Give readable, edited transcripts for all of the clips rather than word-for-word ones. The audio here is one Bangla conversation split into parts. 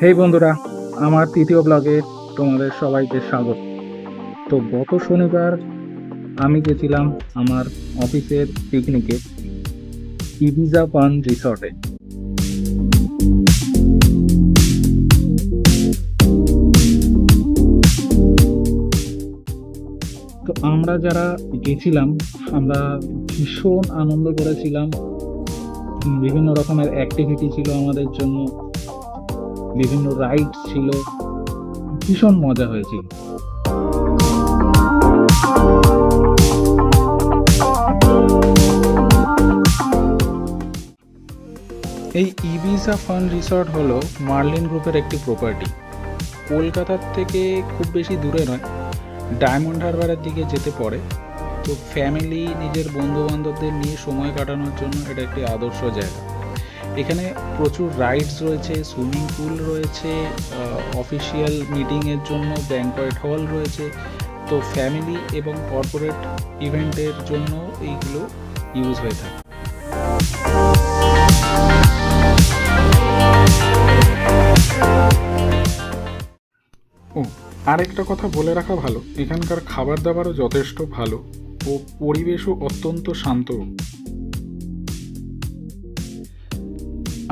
হেই বন্ধুরা, আমার তৃতীয় ব্লগে তোমাদের সবাইকে স্বাগত। তো গত শনিবার আমি গেছিলাম আমার অফিসের পিকনিকে ইবিজা ফান রিসর্টে। তো আমরা যারা গেছিলাম আমরা ভীষণ আনন্দ করেছিলাম। বিভিন্ন রকমের অ্যাক্টিভিটি ছিল আমাদের জন্য, বিভিন্ন রাইড ছিল, ভীষণ মজা হয়েছিল। এই ইবিজা ফান রিসর্ট হলো মার্লিন গ্রুপের একটি প্রপার্টি। কলকাতার থেকে খুব বেশি দূরে নয়, ডায়মন্ড হারবারের দিকে যেতে পড়ে। তো ফ্যামিলি, নিজের বন্ধু বান্ধবদের নিয়ে সময় কাটানোর জন্য এটা একটি আদর্শ জায়গা। এখানে প্রচুর রাইডস রয়েছে, সুইমিং পুল রয়েছে, অফিসিয়াল মিটিংয়ের জন্য ব্যাংকোয়েট হল রয়েছে। তো ফ্যামিলি এবং কর্পোরেট ইভেন্টের জন্য এইগুলো ইউজ হয়ে থাকে। ও, আরেকটা কথা বলে রাখা ভালো, এখানকার খাবার দাবারও যথেষ্ট ভালো ও পরিবেশও অত্যন্ত শান্ত।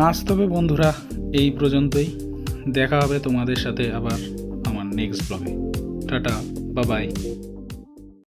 আজ তবে বন্ধুরা এই পর্যন্তই। দেখা হবে তোমাদের সাথে আবার আমার নেক্সট ব্লগে। Tata, bye bye.